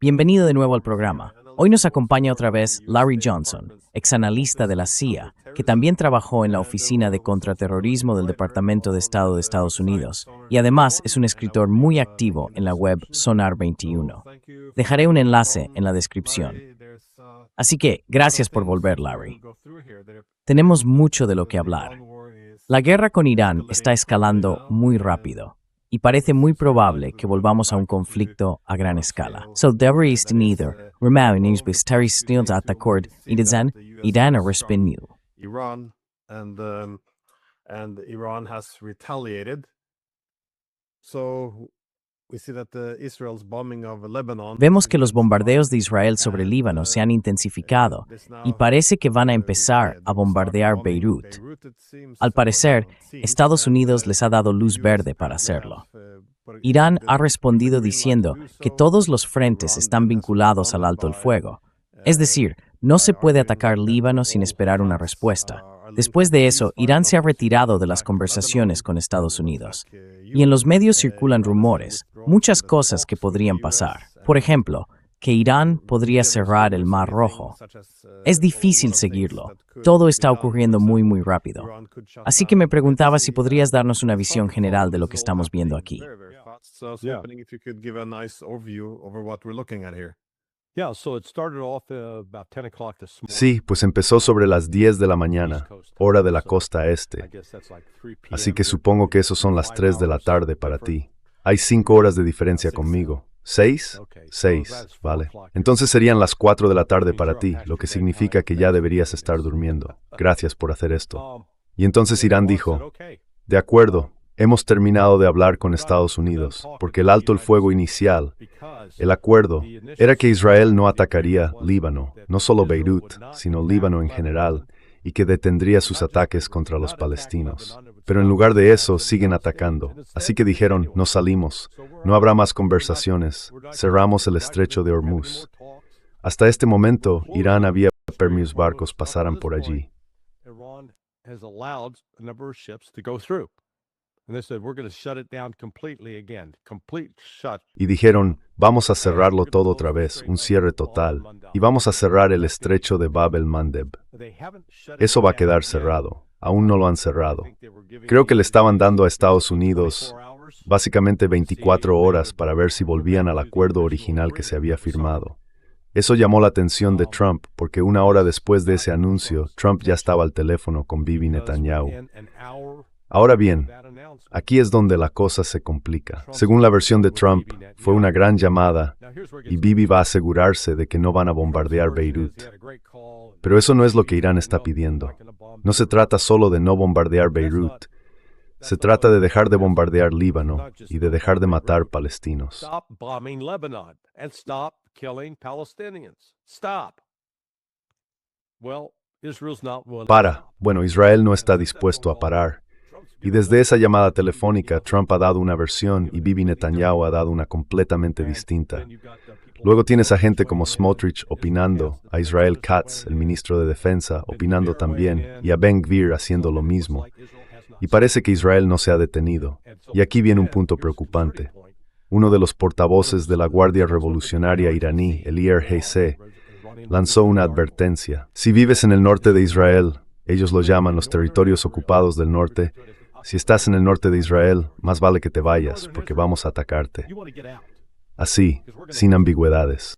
Bienvenido de nuevo al programa. Hoy nos acompaña otra vez Larry Johnson, exanalista de la CIA, que también trabajó en la Oficina de Contraterrorismo del Departamento de Estado de Estados Unidos, y además es un escritor muy activo en la web Sonar 21. Dejaré un enlace en la descripción. Así que, gracias por volver, Larry. Tenemos mucho de lo que hablar. La guerra con Irán está escalando muy rápido. Y parece muy probable que volvamos a un conflicto a gran escala. So there is neither remaining bestari still at the court Iran respinu. And Iran has retaliated. So we see that Israel's bombing of Lebanon. Vemos que los bombardeos de Israel sobre Líbano se han intensificado y parece que van a empezar a bombardear Beirut. Al parecer, Estados Unidos les ha dado luz verde para hacerlo. Irán ha respondido diciendo que todos los frentes están vinculados al alto el fuego. Es decir, no se puede atacar Líbano sin esperar una respuesta. Después de eso, Irán se ha retirado de las conversaciones con Estados Unidos. Y en los medios circulan rumores, muchas cosas que podrían pasar. Por ejemplo, que Irán podría cerrar el Mar Rojo. Es difícil seguirlo. Todo está ocurriendo muy rápido. Así que me preguntaba si podrías darnos una visión general de lo que estamos viendo aquí. Sí, pues empezó sobre las 10 de la mañana, hora de la costa este. Así que supongo que eso son las 3 de la tarde para ti. Hay 5 horas de diferencia conmigo. ¿6? 6, vale. Entonces serían las 4 de la tarde para ti, lo que significa que ya deberías estar durmiendo. Gracias por hacer esto. Y entonces Irán dijo, de acuerdo, hemos terminado de hablar con Estados Unidos, porque el alto el fuego inicial, el acuerdo, era que Israel no atacaría Líbano, no solo Beirut, sino Líbano en general, y que detendría sus ataques contra los palestinos. Pero en lugar de eso, siguen atacando. Así que dijeron, nos salimos, no habrá más conversaciones, cerramos el estrecho de Hormuz. Hasta este momento, Irán había permitido que mis barcos pasaran por allí. Y dijeron, vamos a cerrarlo todo otra vez, un cierre total, y vamos a cerrar el estrecho de Bab el-Mandeb. Eso va a quedar cerrado. Aún no lo han cerrado. Creo que le estaban dando a Estados Unidos básicamente 24 horas para ver si volvían al acuerdo original que se había firmado. Eso llamó la atención de Trump porque una hora después de ese anuncio, Trump ya estaba al teléfono con Bibi Netanyahu. Ahora bien, aquí es donde la cosa se complica. Según la versión de Trump, fue una gran llamada y Bibi va a asegurarse de que no van a bombardear Beirut. Pero eso no es lo que Irán está pidiendo. No se trata solo de no bombardear Beirut. Se trata de dejar de bombardear Líbano y de dejar de matar palestinos. Bueno, Israel no está dispuesto a parar. Y desde esa llamada telefónica, Trump ha dado una versión y Bibi Netanyahu ha dado una completamente distinta. Luego tienes a gente como Smotrich opinando, a Israel Katz, el ministro de Defensa, opinando también, y a Ben Gvir haciendo lo mismo. Y parece que Israel no se ha detenido. Y aquí viene un punto preocupante. Uno de los portavoces de la Guardia Revolucionaria iraní, el IRGC, lanzó una advertencia. Si vives en el norte de Israel, ellos lo llaman los territorios ocupados del norte, si estás en el norte de Israel, más vale que te vayas, porque vamos a atacarte. Así, sin ambigüedades.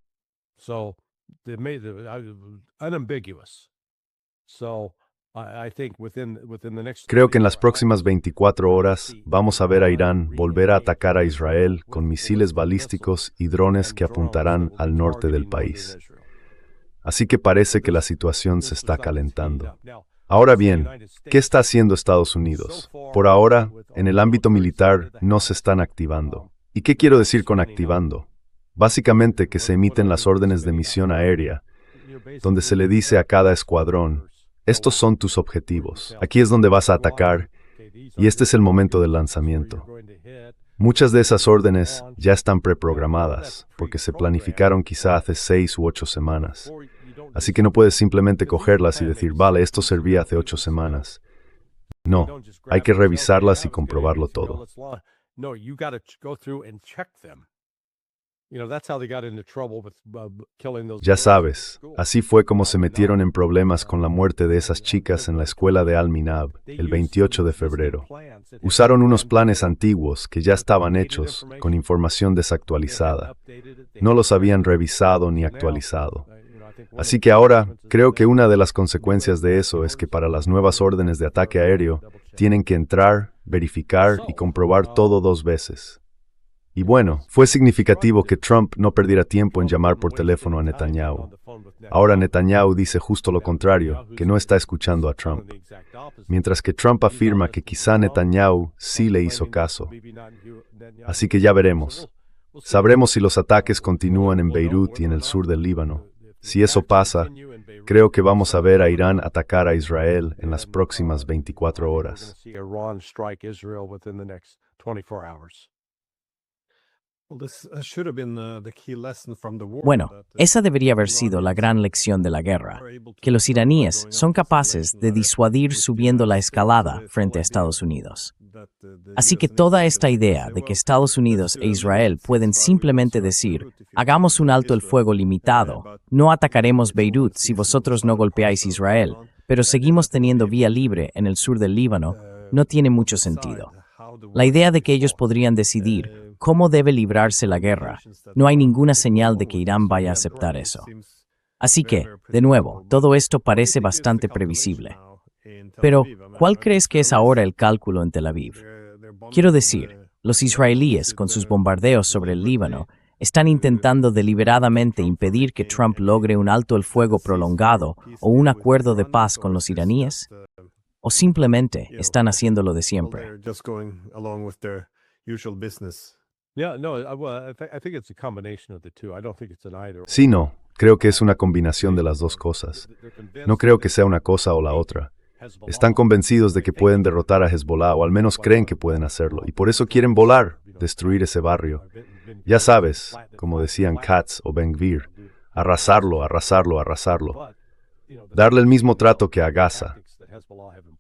Creo que en las próximas 24 horas vamos a ver a Irán volver a atacar a Israel con misiles balísticos y drones que apuntarán al norte del país. Así que parece que la situación se está calentando. Ahora bien, ¿qué está haciendo Estados Unidos? Por ahora, en el ámbito militar no se están activando. ¿Y qué quiero decir con activando? Básicamente que se emiten las órdenes de misión aérea, donde se le dice a cada escuadrón, estos son tus objetivos, aquí es donde vas a atacar, y este es el momento del lanzamiento. Muchas de esas órdenes ya están preprogramadas, porque se planificaron quizá hace 6 u 8 semanas. Así que no puedes simplemente cogerlas y decir, vale, esto servía hace 8 semanas. No, hay que revisarlas y comprobarlo todo. No, you got to go through and check them. That's how they got into trouble with killing those Ya girls sabes, at school. así fue como se metieron en problemas con la muerte de esas chicas en la escuela de Al-Minab el 28 de febrero. Usaron unos planes antiguos que ya estaban hechos con información desactualizada. No los habían revisado ni actualizado. Así que ahora creo que una de las consecuencias de eso es que para las nuevas órdenes de ataque aéreo tienen que entrar, verificar y comprobar todo 2 veces. Y bueno, fue significativo que Trump no perdiera tiempo en llamar por teléfono a Netanyahu. Ahora Netanyahu dice justo lo contrario, que no está escuchando a Trump. Mientras que Trump afirma que quizá Netanyahu sí le hizo caso. Así que ya veremos. Sabremos si los ataques continúan en Beirut y en el sur del Líbano. Si eso pasa, creo que vamos a ver a Irán atacar a Israel en las próximas 24 horas. Bueno, esa debería haber sido la gran lección de la guerra, que los iraníes son capaces de disuadir subiendo la escalada frente a Estados Unidos. Así que toda esta idea de que Estados Unidos e Israel pueden simplemente decir, hagamos un alto el fuego limitado, no atacaremos Beirut si vosotros no golpeáis Israel, pero seguimos teniendo vía libre en el sur del Líbano, no tiene mucho sentido. La idea de que ellos podrían decidir cómo debe librarse la guerra, no hay ninguna señal de que Irán vaya a aceptar eso. Así que, de nuevo, todo esto parece bastante previsible. Pero, ¿cuál crees que es ahora el cálculo en Tel Aviv? Quiero decir, los israelíes, con sus bombardeos sobre el Líbano, están intentando deliberadamente impedir que Trump logre un alto el fuego prolongado o un acuerdo de paz con los iraníes. ¿O simplemente están haciendo lo de siempre? Sí, no, creo que es una combinación de las dos cosas. No creo que sea una cosa o la otra. Están convencidos de que pueden derrotar a Hezbollah, o al menos creen que pueden hacerlo, y por eso quieren volar, destruir ese barrio. Ya sabes, como decían Katz o Ben-Gvir, arrasarlo, arrasarlo, arrasarlo. Darle el mismo trato que a Gaza.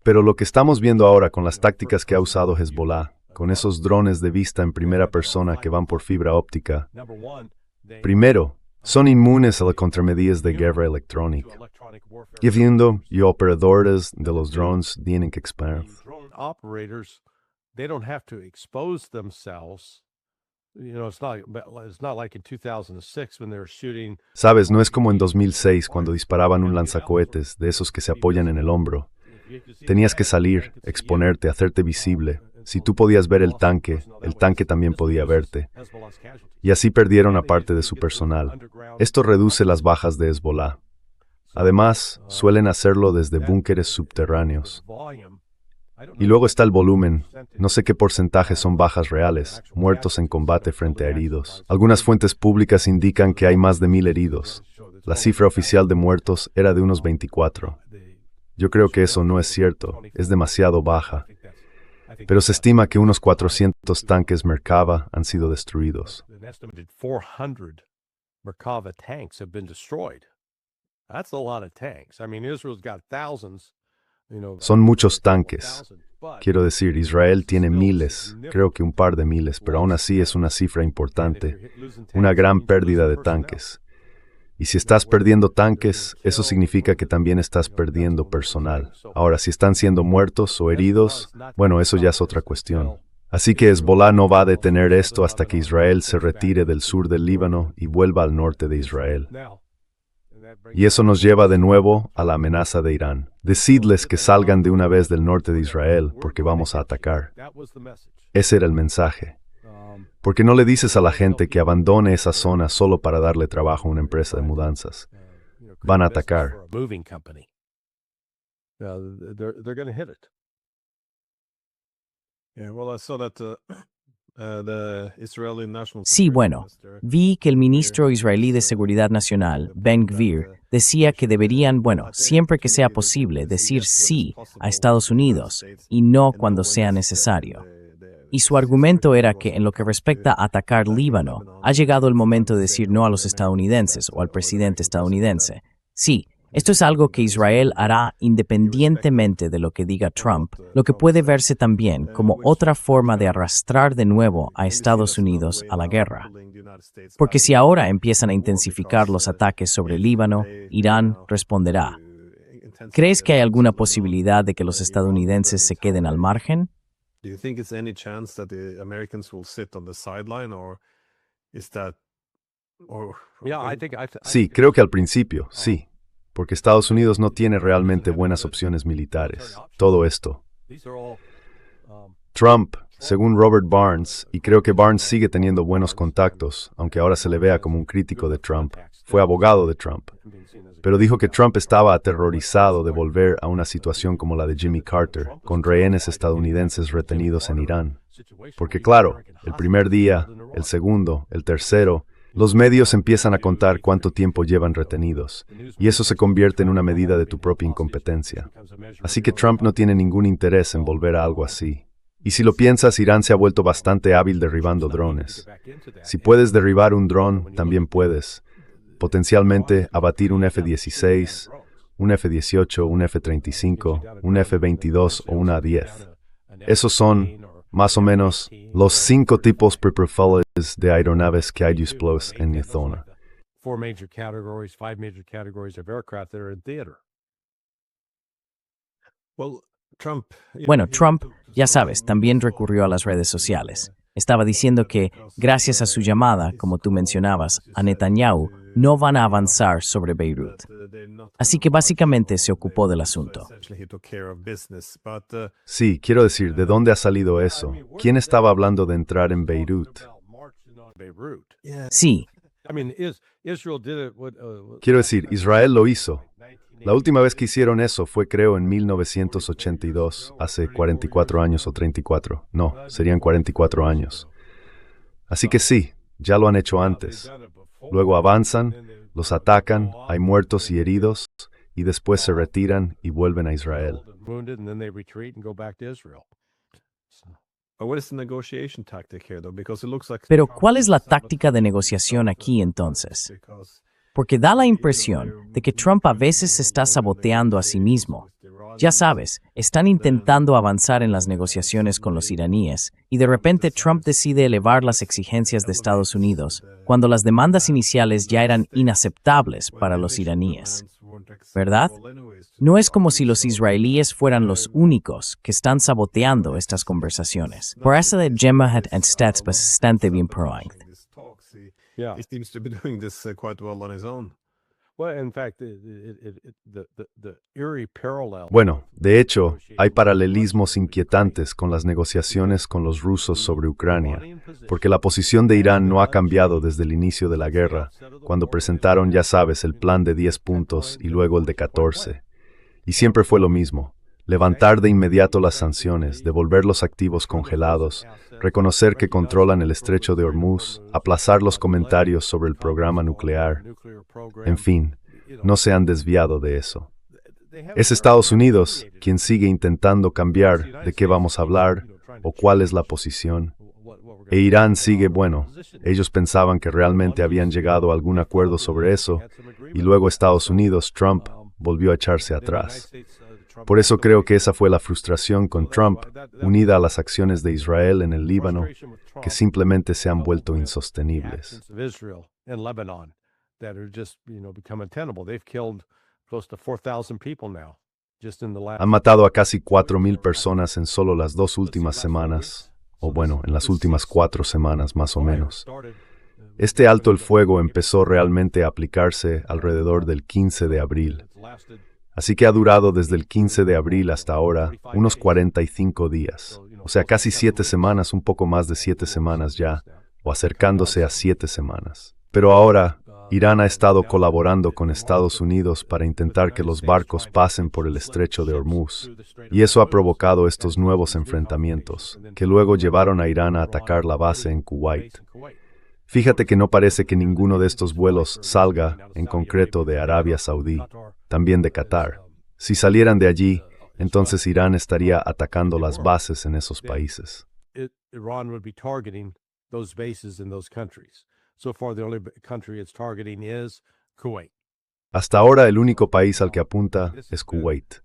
Pero lo que estamos viendo ahora con las tácticas que ha usado Hezbollah, con esos drones de vista en primera persona que van por fibra óptica, primero, son inmunes a las contramedidas de guerra electrónica. Y viendo, y operadores de los drones tienen que exponer. Sabes, no es como en 2006 cuando disparaban un lanzacohetes de esos que se apoyan en el hombro. Tenías que salir, exponerte, hacerte visible. Si tú podías ver el tanque también podía verte. Y así perdieron a parte de su personal. Esto reduce las bajas de Hezbollah. Además, suelen hacerlo desde búnkeres subterráneos. Y luego está el volumen. No sé qué porcentaje son bajas reales, muertos en combate frente a heridos. Algunas fuentes públicas indican que hay más de 1,000 heridos. La cifra oficial de muertos era de unos 24. Yo creo que eso no es cierto, es demasiado baja. Pero se estima que unos 400 tanques Merkava han sido destruidos. Son muchos tanques. Quiero decir, Israel tiene miles, creo que un par de miles, pero aún así es una cifra importante, una gran pérdida de tanques. Y si estás perdiendo tanques, eso significa que también estás perdiendo personal. Ahora, si están siendo muertos o heridos, bueno, eso ya es otra cuestión. Así que Hezbollah no va a detener esto hasta que Israel se retire del sur del Líbano y vuelva al norte de Israel. Y eso nos lleva de nuevo a la amenaza de Irán. Decidles que salgan de una vez del norte de Israel porque vamos a atacar. Ese era el mensaje. ¿Por qué no le dices a la gente que abandone esa zona solo para darle trabajo a una empresa de mudanzas? Van a atacar. Sí, bueno, vi que el ministro israelí de Seguridad Nacional, Ben-Gvir, decía que deberían, siempre que sea posible, decir sí a Estados Unidos y no cuando sea necesario. Y su argumento era que en lo que respecta a atacar Líbano, ha llegado el momento de decir no a los estadounidenses o al presidente estadounidense. Sí, Esto es algo que Israel hará independientemente de lo que diga Trump, lo que puede verse también como otra forma de arrastrar de nuevo a Estados Unidos a la guerra. Porque si ahora empiezan a intensificar los ataques sobre Líbano, Irán responderá. ¿Crees que hay alguna posibilidad de que los estadounidenses se queden al margen? Do you think it's any chance that the Americans will sit on the sideline, or is that, or Yeah, I think Sí, creo que al principio, sí, porque Estados Unidos no tiene realmente buenas opciones militares. Todo esto. these are all Trump, según Robert Barnes, y creo que Barnes sigue teniendo buenos contactos, aunque ahora se le vea como un crítico de Trump, fue abogado de Trump, pero dijo que Trump estaba aterrorizado de volver a una situación como la de Jimmy Carter, con rehenes estadounidenses retenidos en Irán. Porque claro, el primer día, el segundo, el tercero, los medios empiezan a contar cuánto tiempo llevan retenidos, y eso se convierte en una medida de tu propia incompetencia. Así que Trump no tiene ningún interés en volver a algo así. Y si lo piensas, Irán se ha vuelto bastante hábil derribando drones. Si puedes derribar un dron, también puedes, potencialmente, abatir un F-16, un F-18, un F-35, un F-22 o una A-10. Esos son, más o menos, los 5 tipos propulsores de aeronaves que hay disponibles en mi zona. 5 major categories of aircraft that are in theater. well, Trump? Bueno, Trump, ya sabes, también recurrió a las redes sociales. Estaba diciendo que, gracias a su llamada, como tú mencionabas, a Netanyahu, no van a avanzar sobre Beirut. Así que básicamente se ocupó del asunto. Sí, quiero decir, ¿de dónde ha salido eso? ¿Quién estaba hablando de entrar en Beirut? Sí, Quiero decir, Israel lo hizo. La última vez que hicieron eso fue, creo, en 1982, hace 44 años o 34. No, serían 44 años. Así que sí, ya lo han hecho antes. Luego avanzan, los atacan, hay muertos y heridos, y después se retiran y vuelven a Israel. pero ¿cuál es la táctica de negociación aquí entonces? Porque da la impresión de que Trump a veces se está saboteando a sí mismo. Ya sabes, están intentando avanzar en las negociaciones con los iraníes, y de repente Trump decide elevar las exigencias de Estados Unidos, cuando las demandas iniciales ya eran inaceptables para los iraníes. ¿Verdad? No es como si los israelíes fueran los únicos que están saboteando estas conversaciones. Por eso de Gemma het stats bastante bien proactiva. Yeah. He seems to be doing this quite well on his own. Well, in fact, the eerie parallel. Bueno, de hecho, hay paralelismos inquietantes con las negociaciones con los rusos sobre Ucrania, porque la posición de Irán no ha cambiado desde el inicio de la guerra, cuando presentaron, ya sabes, el plan de 10 puntos y luego el de 14. Y siempre fue lo mismo: levantar de inmediato las sanciones, devolver los activos congelados, reconocer que controlan el estrecho de Hormuz, aplazar los comentarios sobre el programa nuclear. En fin, no se han desviado de eso. Es Estados Unidos quien sigue intentando cambiar de qué vamos a hablar o cuál es la posición. E Irán sigue, bueno, ellos pensaban que realmente habían llegado a algún acuerdo sobre eso, y luego Estados Unidos, Trump, volvió a echarse atrás. Por eso creo que esa fue la frustración con Trump, unida a las acciones de Israel en el Líbano, que simplemente se han vuelto insostenibles. Han matado a casi 4,000 personas en solo las 2 últimas semanas, o bueno, en las últimas 4 semanas más o menos. Este alto el fuego empezó realmente a aplicarse alrededor del 15 de abril. Así que ha durado desde el 15 de abril hasta ahora unos 45 días, o sea, casi 7 semanas, un poco más de 7 semanas ya, o acercándose a 7 semanas. Pero ahora, Irán ha estado colaborando con Estados Unidos para intentar que los barcos pasen por el estrecho de Hormuz, y eso ha provocado estos nuevos enfrentamientos, que luego llevaron a Irán a atacar la base en Kuwait. Fíjate que no parece que ninguno de estos vuelos salga, en concreto, de Arabia Saudí, también de Qatar. Si salieran de allí, entonces Irán estaría atacando las bases en esos países. Iran would be targeting those bases in those countries. So far, the only country it's targeting is Kuwait. Hasta ahora el único país al que apunta es Kuwait.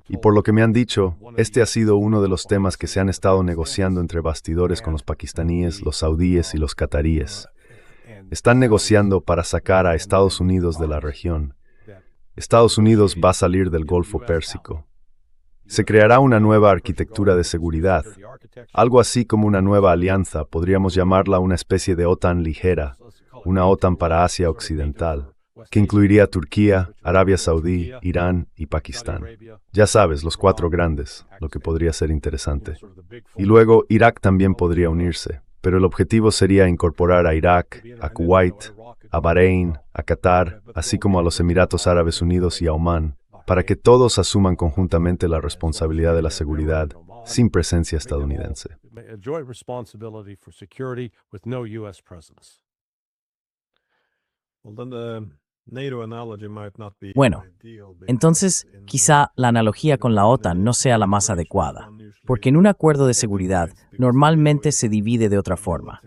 Y por lo que me han dicho, este ha sido uno de los temas que se han estado negociando entre bastidores con los pakistaníes, los saudíes y los cataríes. Están negociando para sacar a Estados Unidos de la región. Estados Unidos va a salir del Golfo Pérsico. Se creará una nueva arquitectura de seguridad, algo así como una nueva alianza, podríamos llamarla una especie de OTAN ligera, una OTAN para Asia Occidental, que incluiría Turquía, Arabia Saudí, Irán y Pakistán. Ya sabes, los cuatro grandes, lo que podría ser interesante. Y luego Irak también podría unirse, pero el objetivo sería incorporar a Irak, a Kuwait, a Bahrein, a Qatar, así como a los Emiratos Árabes Unidos y a Omán, para que todos asuman conjuntamente la responsabilidad de la seguridad sin presencia estadounidense. Bueno, entonces quizá la analogía con la OTAN no sea la más adecuada, porque en un acuerdo de seguridad normalmente se divide de otra forma.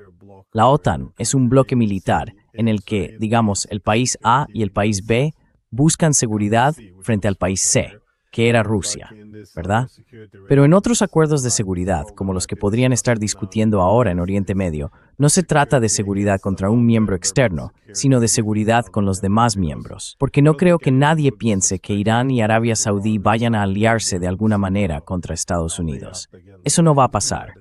La OTAN es un bloque militar en el que, digamos, el país A y el país B buscan seguridad frente al país C, que era Rusia, ¿verdad? Pero en otros acuerdos de seguridad, como los que podrían estar discutiendo ahora en Oriente Medio, no se trata de seguridad contra un miembro externo, sino de seguridad con los demás miembros. Porque no creo que nadie piense que Irán y Arabia Saudí vayan a aliarse de alguna manera contra Estados Unidos. Eso no va a pasar.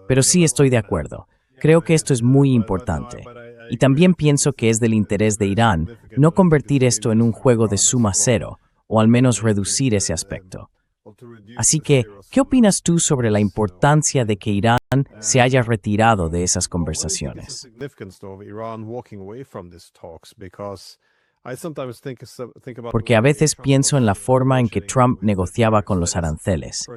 Pero sí estoy de acuerdo. Creo que esto es muy importante. Y también pienso que es del interés de Irán no convertir esto en un juego de suma cero, o al menos reducir ese aspecto. Así que, ¿qué opinas tú sobre la importancia de que Irán se haya retirado de esas conversaciones? Porque a veces pienso en la forma en que Trump negociaba con los aranceles.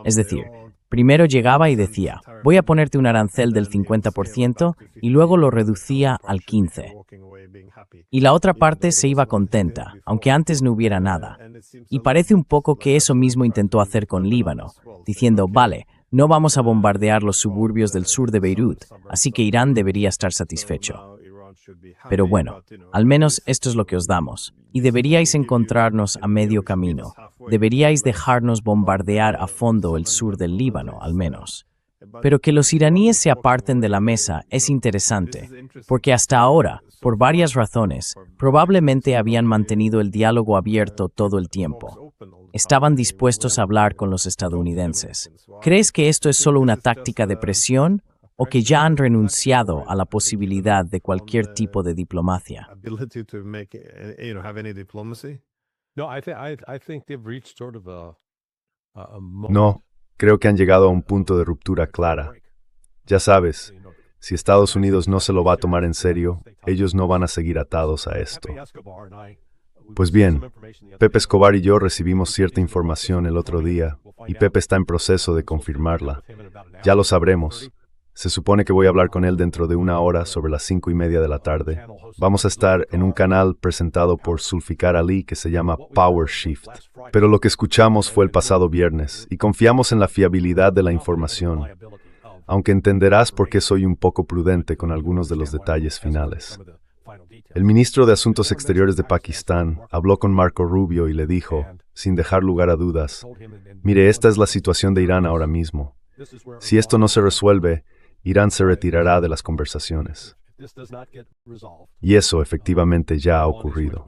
Es decir, primero llegaba y decía, voy a ponerte un arancel del 50% y luego lo reducía al 15%. Y la otra parte se iba contenta, aunque antes no hubiera nada. Y parece un poco que eso mismo intentó hacer con Líbano, diciendo, vale, no vamos a bombardear los suburbios del sur de Beirut, así que Irán debería estar satisfecho. Pero bueno, al menos esto es lo que os damos. Y deberíais encontrarnos a medio camino. Deberíais dejarnos bombardear a fondo el sur del Líbano, al menos. Pero que los iraníes se aparten de la mesa es interesante, porque hasta ahora, por varias razones, probablemente habían mantenido el diálogo abierto todo el tiempo. Estaban dispuestos a hablar con los estadounidenses. ¿Crees que esto es solo una táctica de presión o que ya han renunciado a la posibilidad de cualquier tipo de diplomacia? No, creo que han llegado a un punto de ruptura clara. Ya sabes, si Estados Unidos no se lo va a tomar en serio, ellos no van a seguir atados a esto. Pues bien, Pepe Escobar y yo recibimos cierta información el otro día, y Pepe está en proceso de confirmarla. Ya lo sabremos. Se supone que voy a hablar con él dentro de una hora sobre las 5:30 de la tarde. Vamos a estar en un canal presentado por Zulfikar Ali que se llama Power Shift. Pero lo que escuchamos fue el pasado viernes y confiamos en la fiabilidad de la información, aunque entenderás por qué soy un poco prudente con algunos de los detalles finales. El ministro de Asuntos Exteriores de Pakistán habló con Marco Rubio y le dijo, sin dejar lugar a dudas, mire, esta es la situación de Irán ahora mismo. Si esto no se resuelve, Irán se retirará de las conversaciones. Y eso efectivamente ya ha ocurrido.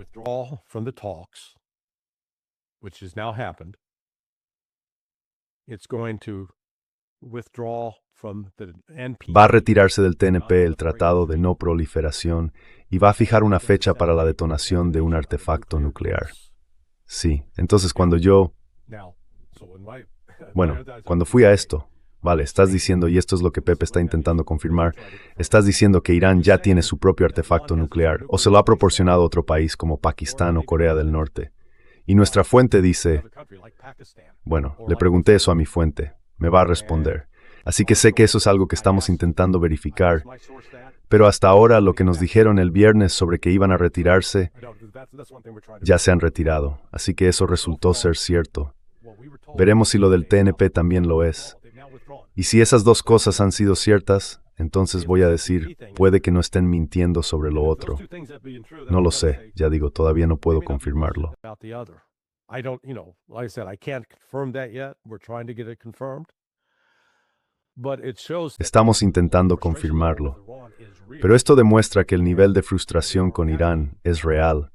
Va a retirarse del TNP el Tratado de No Proliferación y va a fijar una fecha para la detonación de un artefacto nuclear. Sí, entonces cuando fui a esto, vale, estás diciendo, y esto es lo que Pepe está intentando confirmar, estás diciendo que Irán ya tiene su propio artefacto nuclear, o se lo ha proporcionado a otro país como Pakistán o Corea del Norte. Y nuestra fuente dice, bueno, le pregunté eso a mi fuente, me va a responder. Así que sé que eso es algo que estamos intentando verificar, pero hasta ahora lo que nos dijeron el viernes sobre que iban a retirarse, ya se han retirado, así que eso resultó ser cierto. Veremos si lo del TNP también lo es. Y si esas dos cosas han sido ciertas, entonces voy a decir, puede que no estén mintiendo sobre lo otro. No lo sé, ya digo, todavía no puedo confirmarlo. I don't, like I said, I can't confirm that yet. We're trying to get it confirmed. But it shows that Estamos intentando confirmarlo. Pero esto demuestra que el nivel de frustración con Irán es real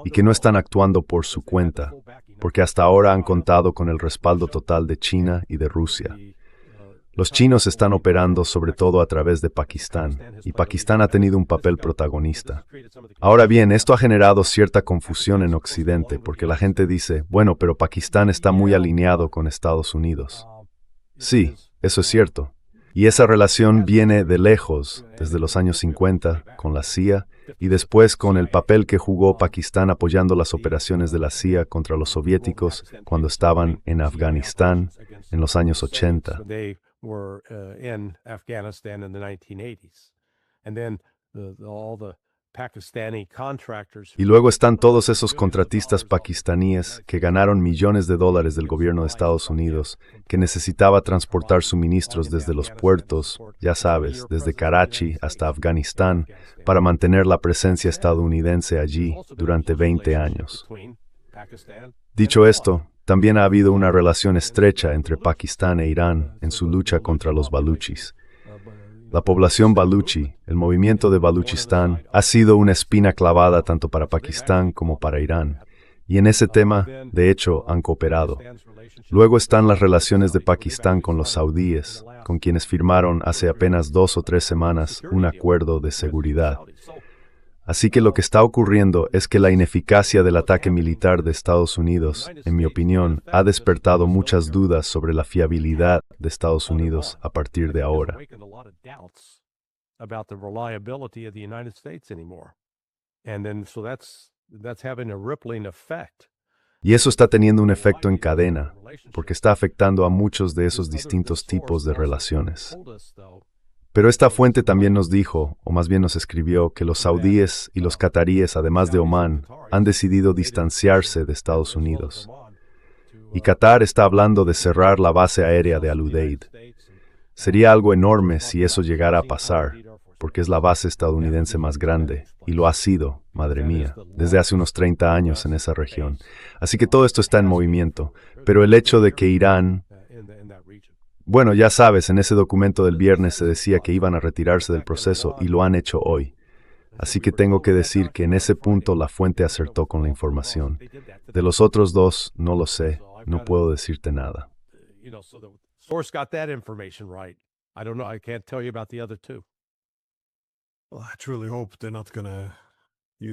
y que no están actuando por su cuenta, porque hasta ahora han contado con el respaldo total de China y de Rusia. Los chinos están operando sobre todo a través de Pakistán, y Pakistán ha tenido un papel protagonista. Ahora bien, esto ha generado cierta confusión en Occidente, porque la gente dice, bueno, pero Pakistán está muy alineado con Estados Unidos. Sí, eso es cierto. Y esa relación viene de lejos, desde los años 50, con la CIA, y después con el papel que jugó Pakistán apoyando las operaciones de la CIA contra los soviéticos cuando estaban en Afganistán en los años 80. were in Afghanistan in the 1980s. And then all the Pakistani contractors. Y luego están todos esos contratistas pakistaníes que ganaron millones de dólares del gobierno de Estados Unidos, que necesitaba transportar suministros desde los puertos, ya sabes, desde Karachi hasta Afganistán, para mantener la presencia estadounidense allí durante 20 años. Dicho esto, también ha habido una relación estrecha entre Pakistán e Irán en su lucha contra los baluchis. La población baluchi, el movimiento de Baluchistán, ha sido una espina clavada tanto para Pakistán como para Irán. Y en ese tema, de hecho, han cooperado. Luego están las relaciones de Pakistán con los saudíes, con quienes firmaron hace apenas 2 o 3 semanas un acuerdo de seguridad. Así que lo que está ocurriendo es que la ineficacia del ataque militar de Estados Unidos, en mi opinión, ha despertado muchas dudas sobre la fiabilidad de Estados Unidos a partir de ahora. Y eso está teniendo un efecto en cadena, porque está afectando a muchos de esos distintos tipos de relaciones. Pero esta fuente también nos dijo, o más bien nos escribió, que los saudíes y los cataríes, además de Omán, han decidido distanciarse de Estados Unidos. Y Qatar está hablando de cerrar la base aérea de Al Udeid. Sería algo enorme si eso llegara a pasar, porque es la base estadounidense más grande, y lo ha sido, madre mía, desde hace unos 30 años en esa región. Así que todo esto está en movimiento, pero el hecho de que Irán... Bueno, ya sabes, en ese documento del viernes se decía que iban a retirarse del proceso y lo han hecho hoy. Así que tengo que decir que en ese punto la fuente acertó con la información. De los otros dos, no lo sé, no puedo decirte nada.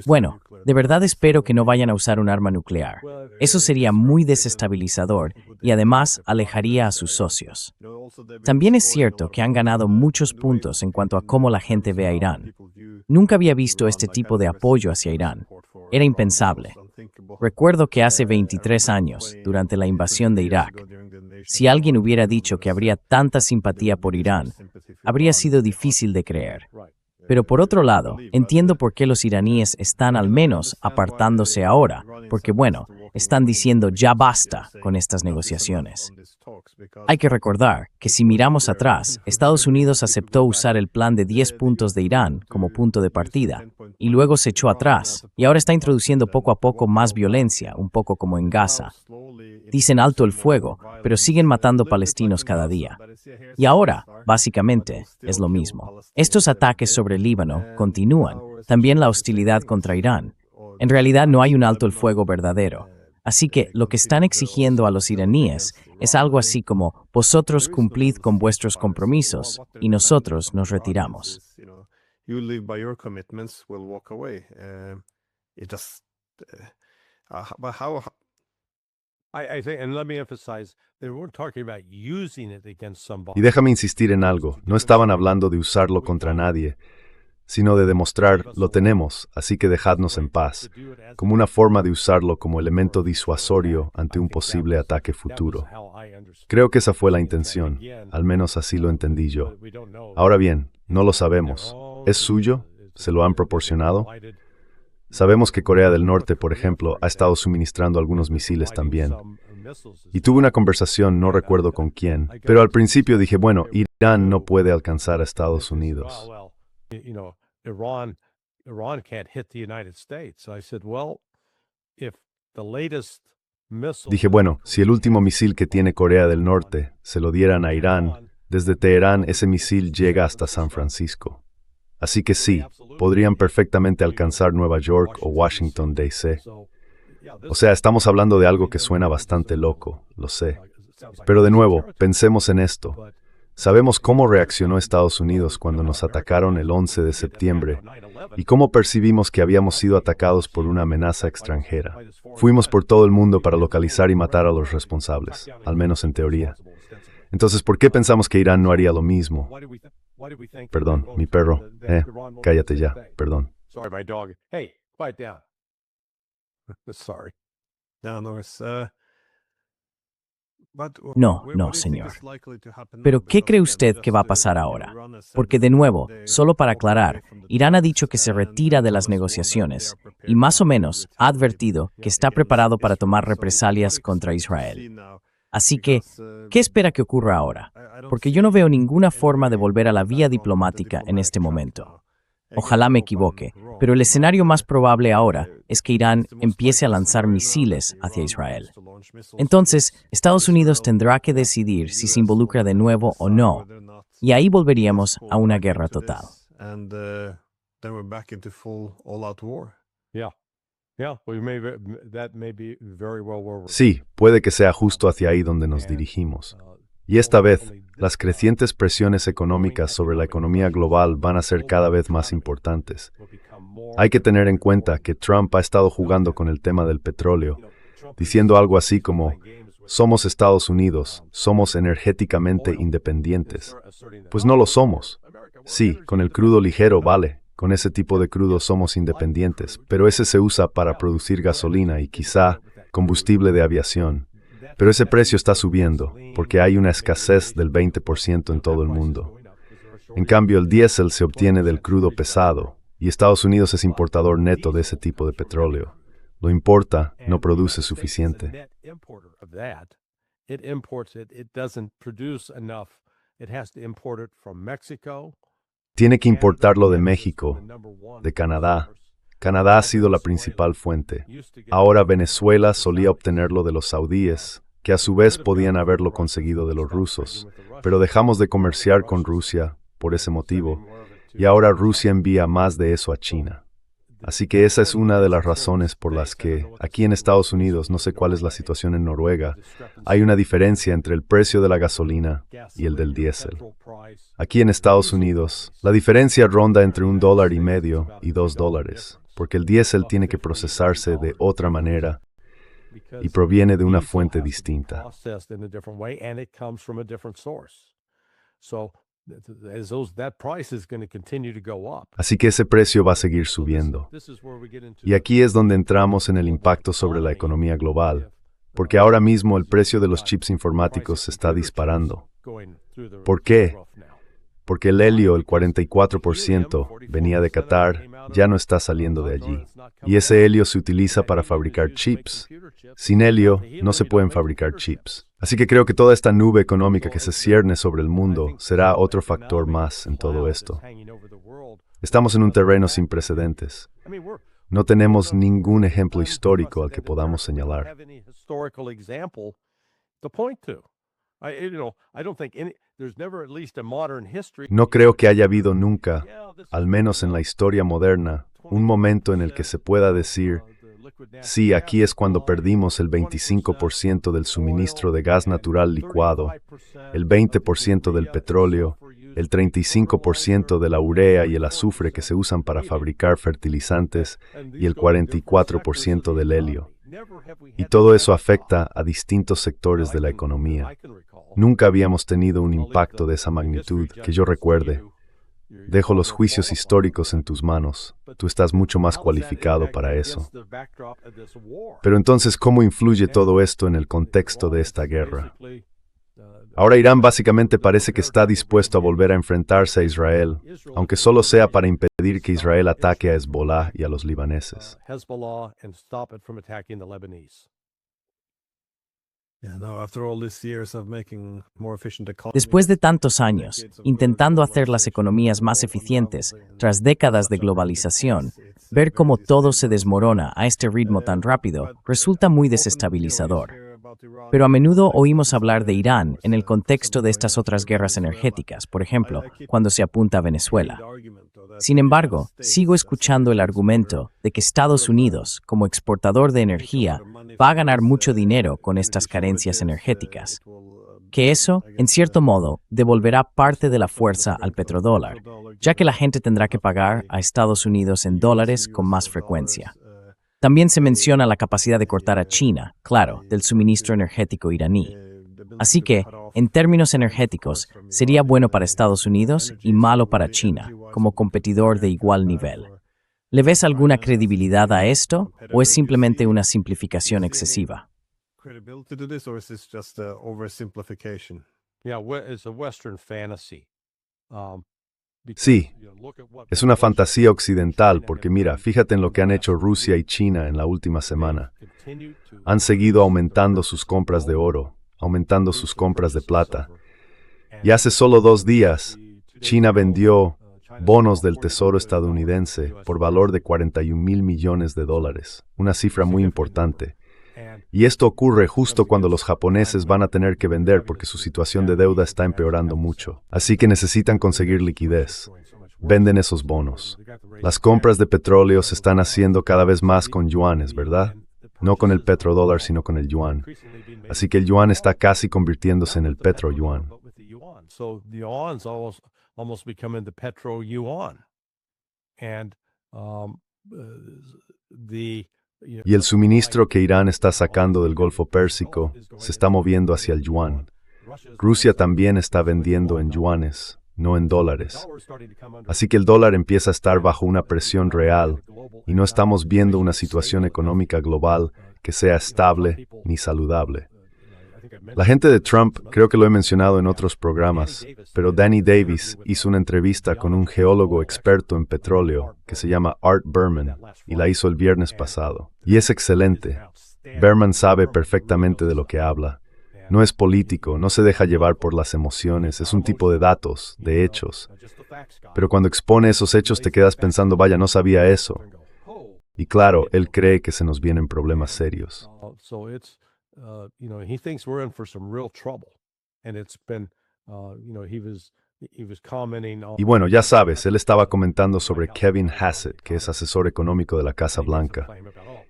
Bueno, de verdad espero que no vayan a usar un arma nuclear. Eso sería muy desestabilizador y además alejaría a sus socios. También es cierto que han ganado muchos puntos en cuanto a cómo la gente ve a Irán. Nunca había visto este tipo de apoyo hacia Irán. Era impensable. Recuerdo que hace 23 años, durante la invasión de Irak, si alguien hubiera dicho que habría tanta simpatía por Irán, habría sido difícil de creer. Pero por otro lado, entiendo por qué los iraníes están al menos apartándose ahora, porque bueno, están diciendo ya basta con estas negociaciones. Hay que recordar que si miramos atrás, Estados Unidos aceptó usar el plan de 10 puntos de Irán como punto de partida, y luego se echó atrás, y ahora está introduciendo poco a poco más violencia, un poco como en Gaza. Dicen alto el fuego, pero siguen matando palestinos cada día. Y ahora, básicamente, es lo mismo. Estos ataques sobre el Líbano continúan, también la hostilidad contra Irán. En realidad no hay un alto el fuego verdadero. Así que lo que están exigiendo a los iraníes es algo así como, vosotros cumplid con vuestros compromisos y nosotros nos retiramos. Y déjame insistir en algo, no estaban hablando de usarlo contra nadie, sino de demostrar, lo tenemos, así que dejadnos en paz, como una forma de usarlo como elemento disuasorio ante un posible ataque futuro. Creo que esa fue la intención, al menos así lo entendí yo. Ahora bien, no lo sabemos. ¿Es suyo? ¿Se lo han proporcionado? Sabemos que Corea del Norte, por ejemplo, ha estado suministrando algunos misiles también. Y tuve una conversación, no recuerdo con quién, pero al principio dije, bueno, Irán no puede alcanzar a Estados Unidos. Iran can't hit the United States. So I said, well, if the latest missile. Dije, bueno, si el último misil que tiene Corea del Norte se lo dieran a Irán, desde Teherán ese misil llega hasta San Francisco. Así que sí, podrían perfectamente alcanzar Nueva York o Washington, D.C. O sea, estamos hablando de algo que suena bastante loco, lo sé. Pero de nuevo, pensemos en esto. Sabemos cómo reaccionó Estados Unidos cuando nos atacaron el 11 de septiembre y cómo percibimos que habíamos sido atacados por una amenaza extranjera. Fuimos por todo el mundo para localizar y matar a los responsables, al menos en teoría. Entonces, ¿por qué pensamos que Irán no haría lo mismo? Perdón, mi perro. Cállate ya, perdón. Sorry, my dog. Hey, quiet down. Sorry. No, señor. Pero, ¿qué cree usted que va a pasar ahora? Porque, de nuevo, solo para aclarar, Irán ha dicho que se retira de las negociaciones y más o menos ha advertido que está preparado para tomar represalias contra Israel. Así que, ¿qué espera que ocurra ahora? Porque yo no veo ninguna forma de volver a la vía diplomática en este momento. Ojalá me equivoque, pero el escenario más probable ahora es que Irán empiece a lanzar misiles hacia Israel. Entonces, Estados Unidos tendrá que decidir si se involucra de nuevo o no, y ahí volveríamos a una guerra total. Sí, puede que sea justo hacia ahí donde nos dirigimos. Y esta vez, las crecientes presiones económicas sobre la economía global van a ser cada vez más importantes. Hay que tener en cuenta que Trump ha estado jugando con el tema del petróleo, diciendo algo así como, somos Estados Unidos, somos energéticamente independientes. Pues no lo somos. Sí, con el crudo ligero vale, con ese tipo de crudo somos independientes, pero ese se usa para producir gasolina y quizá combustible de aviación. Pero ese precio está subiendo, porque hay una escasez del 20% en todo el mundo. En cambio, el diésel se obtiene del crudo pesado, y Estados Unidos es importador neto de ese tipo de petróleo. Lo importa, no produce suficiente. Tiene que importarlo de México, de Canadá. Canadá ha sido la principal fuente. Ahora Venezuela solía obtenerlo de los saudíes, que a su vez podían haberlo conseguido de los rusos, pero dejamos de comerciar con Rusia por ese motivo, y ahora Rusia envía más de eso a China. Así que esa es una de las razones por las que, aquí en Estados Unidos, no sé cuál es la situación en Noruega, hay una diferencia entre el precio de la gasolina y el del diésel. Aquí en Estados Unidos, la diferencia ronda entre $1.50 y $2, porque el diésel tiene que procesarse de otra manera y proviene de una fuente distinta. Así que ese precio va a seguir subiendo. Y aquí es donde entramos en el impacto sobre la economía global, porque ahora mismo el precio de los chips informáticos se está disparando. ¿Por qué? Porque el helio, el 44%, venía de Qatar, ya no está saliendo de allí. Y ese helio se utiliza para fabricar chips. Sin helio, no se pueden fabricar chips. Así que creo que toda esta nube económica que se cierne sobre el mundo será otro factor más en todo esto. Estamos en un terreno sin precedentes. No tenemos ningún ejemplo histórico al que podamos señalar. No creo que haya habido nunca, al menos en la historia moderna, un momento en el que se pueda decir, sí, aquí es cuando perdimos el 25% del suministro de gas natural licuado, el 20% del petróleo, el 35% de la urea y el azufre que se usan para fabricar fertilizantes y el 44% del helio. Y todo eso afecta a distintos sectores de la economía. Nunca habíamos tenido un impacto de esa magnitud, que yo recuerde. Dejo los juicios históricos en tus manos. Tú estás mucho más cualificado para eso. Pero entonces, ¿cómo influye todo esto en el contexto de esta guerra? Ahora Irán básicamente parece que está dispuesto a volver a enfrentarse a Israel, aunque solo sea para impedir que Israel ataque a Hezbollah y a los libaneses. Después de tantos años, intentando hacer las economías más eficientes, tras décadas de globalización, ver cómo todo se desmorona a este ritmo tan rápido resulta muy desestabilizador. Pero a menudo oímos hablar de Irán en el contexto de estas otras guerras energéticas, por ejemplo, cuando se apunta a Venezuela. Sin embargo, sigo escuchando el argumento de que Estados Unidos, como exportador de energía, va a ganar mucho dinero con estas carencias energéticas. Que eso, en cierto modo, devolverá parte de la fuerza al petrodólar, ya que la gente tendrá que pagar a Estados Unidos en dólares con más frecuencia. También se menciona la capacidad de cortar a China, claro, del suministro energético iraní. Así que, en términos energéticos, sería bueno para Estados Unidos y malo para China, como competidor de igual nivel. ¿Le ves alguna credibilidad a esto o es simplemente una simplificación excesiva? It's a Western fantasy. Sí, es una fantasía occidental porque mira, fíjate en lo que han hecho Rusia y China en la última semana. Han seguido aumentando sus compras de oro, aumentando sus compras de plata. Y hace solo 2 días, China vendió bonos del Tesoro estadounidense por valor de $41,000 millones, una cifra muy importante. Y esto ocurre justo cuando los japoneses van a tener que vender porque su situación de deuda está empeorando mucho. Así que necesitan conseguir liquidez. Venden esos bonos. Las compras de petróleo se están haciendo cada vez más con yuanes, ¿verdad? No con el petrodólar, sino con el yuan. Así que el yuan está casi convirtiéndose en el petro-yuan. So the yuan's almost becoming the petro yuan. And Y el suministro que Irán está sacando del Golfo Pérsico se está moviendo hacia el yuan. Rusia también está vendiendo en yuanes, no en dólares. Así que el dólar empieza a estar bajo una presión real y no estamos viendo una situación económica global que sea estable ni saludable. La gente de Trump, creo que lo he mencionado en otros programas, pero Danny Davis hizo una entrevista con un geólogo experto en petróleo que se llama Art Berman y la hizo el viernes pasado. Y es excelente. Berman sabe perfectamente de lo que habla. No es político, no se deja llevar por las emociones, es un tipo de datos, de hechos. Pero cuando expone esos hechos te quedas pensando, vaya, no sabía eso. Y claro, él cree que se nos vienen problemas serios. He thinks we're in for some real trouble. And it's been, he was commenting on. Y bueno, ya sabes, él estaba comentando sobre Kevin Hassett, que es asesor económico de la Casa Blanca,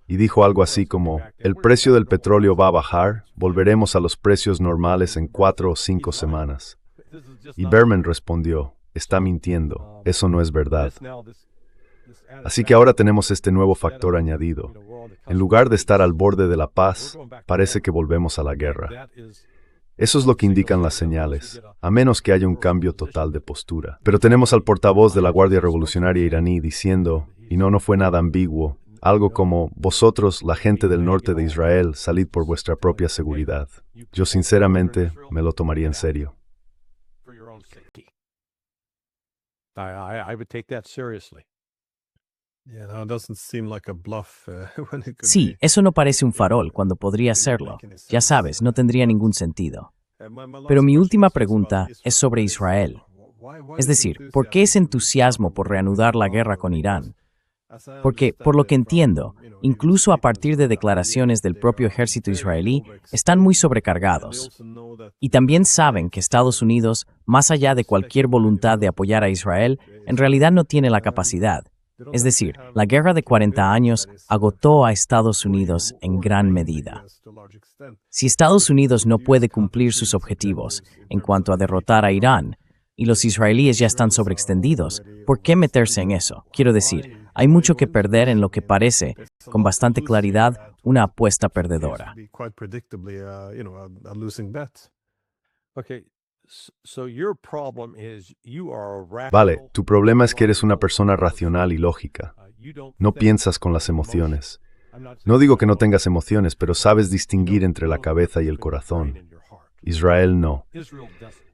y dijo algo así como, el precio del petróleo va a bajar, volveremos a los precios normales en 4 o 5 semanas. Y Berman respondió, está mintiendo, eso no es verdad. Así que ahora tenemos este nuevo factor añadido. En lugar de estar al borde de la paz, parece que volvemos a la guerra. Eso es lo que indican las señales, a menos que haya un cambio total de postura. Pero tenemos al portavoz de la Guardia Revolucionaria iraní diciendo, y no fue nada ambiguo, algo como, vosotros, la gente del norte de Israel, salid por vuestra propia seguridad. Yo sinceramente me lo tomaría en serio. I would take that seriously. Sí, eso no parece un farol cuando podría serlo. Ya sabes, no tendría ningún sentido. Pero mi última pregunta es sobre Israel. Es decir, ¿por qué ese entusiasmo por reanudar la guerra con Irán? Porque, por lo que entiendo, incluso a partir de declaraciones del propio ejército israelí, están muy sobrecargados. Y también saben que Estados Unidos, más allá de cualquier voluntad de apoyar a Israel, en realidad no tiene la capacidad. Es decir, la guerra de 40 años agotó a Estados Unidos en gran medida. Si Estados Unidos no puede cumplir sus objetivos en cuanto a derrotar a Irán, y los israelíes ya están sobreextendidos, ¿por qué meterse en eso? Quiero decir, hay mucho que perder en lo que parece, con bastante claridad, una apuesta perdedora. Vale, tu problema es que eres una persona racional y lógica. No piensas con las emociones. No digo que no tengas emociones, pero sabes distinguir entre la cabeza y el corazón. Israel no.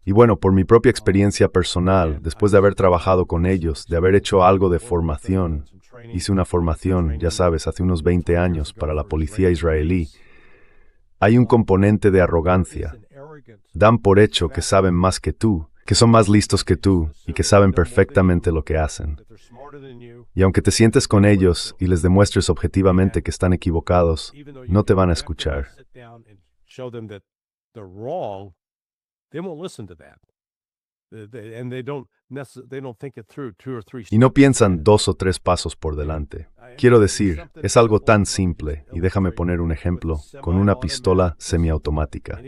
Y bueno, por mi propia experiencia personal, después de haber trabajado con ellos, de haber hecho algo de formación, hice una formación, ya sabes, hace unos 20 años para la policía israelí, Hay un componente de arrogancia. Dan por hecho que saben más que tú, que son más listos que tú y que saben perfectamente lo que hacen. Y aunque te sientes con ellos y les demuestres objetivamente que están equivocados, no te van a escuchar. Y no piensan 2 o 3 pasos por delante. Quiero decir, es algo tan simple, y déjame poner un ejemplo, con una pistola semiautomática.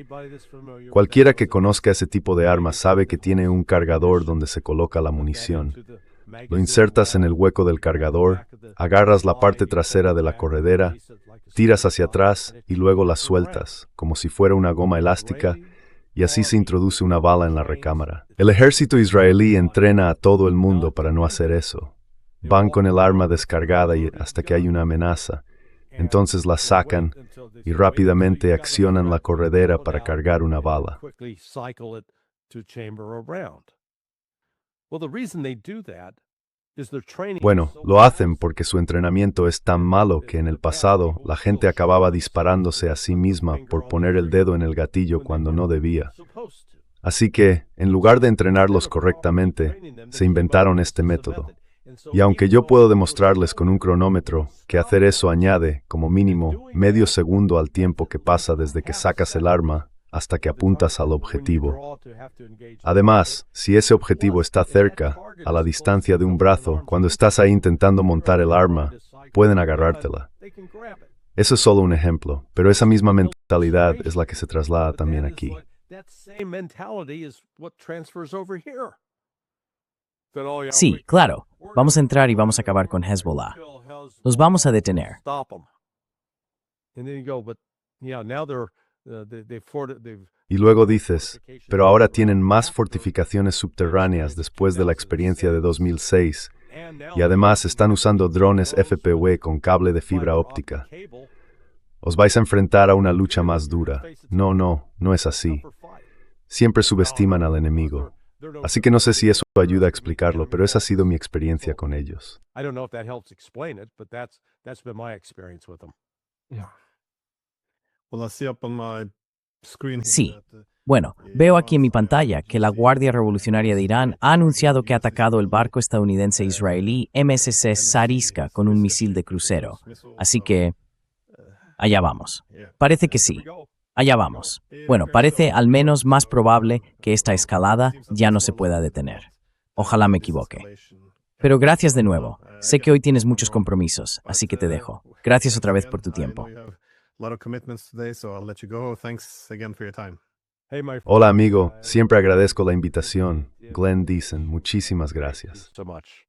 Cualquiera que conozca ese tipo de arma sabe que tiene un cargador donde se coloca la munición. Lo insertas en el hueco del cargador, agarras la parte trasera de la corredera, tiras hacia atrás y luego la sueltas, como si fuera una goma elástica, y así se introduce una bala en la recámara. El ejército israelí entrena a todo el mundo para no hacer eso. Van con el arma descargada hasta que hay una amenaza. Entonces la sacan y rápidamente accionan la corredera para cargar una bala. Bueno, lo hacen porque su entrenamiento es tan malo que en el pasado la gente acababa disparándose a sí misma por poner el dedo en el gatillo cuando no debía. Así que, en lugar de entrenarlos correctamente, se inventaron este método. Y aunque yo puedo demostrarles con un cronómetro que hacer eso añade, como mínimo, medio segundo al tiempo que pasa desde que sacas el arma hasta que apuntas al objetivo. Además, si ese objetivo está cerca, a la distancia de un brazo, cuando estás ahí intentando montar el arma, pueden agarrártela. Eso es solo un ejemplo, pero esa misma mentalidad es la que se traslada también aquí. Sí, claro. Vamos a entrar y vamos a acabar con Hezbollah. Los vamos a detener. Y luego dices, pero ahora tienen más fortificaciones subterráneas después de la experiencia de 2006, y además están usando drones FPV con cable de fibra óptica. Os vais a enfrentar a una lucha más dura. No es así. Siempre subestiman al enemigo. Así que no sé si eso ayuda a explicarlo, pero esa ha sido mi experiencia con ellos. Sí. Bueno, veo aquí en mi pantalla que la Guardia Revolucionaria de Irán ha anunciado que ha atacado el barco estadounidense-israelí MSC Sariska con un misil de crucero. Así que, allá vamos. Parece que sí. Allá vamos. Bueno, parece al menos más probable que esta escalada ya no se pueda detener. Ojalá me equivoque. Pero gracias de nuevo. Sé que hoy tienes muchos compromisos, así que te dejo. Gracias otra vez por tu tiempo. Hola amigo, siempre agradezco la invitación. Glenn Deason, muchísimas gracias. So much.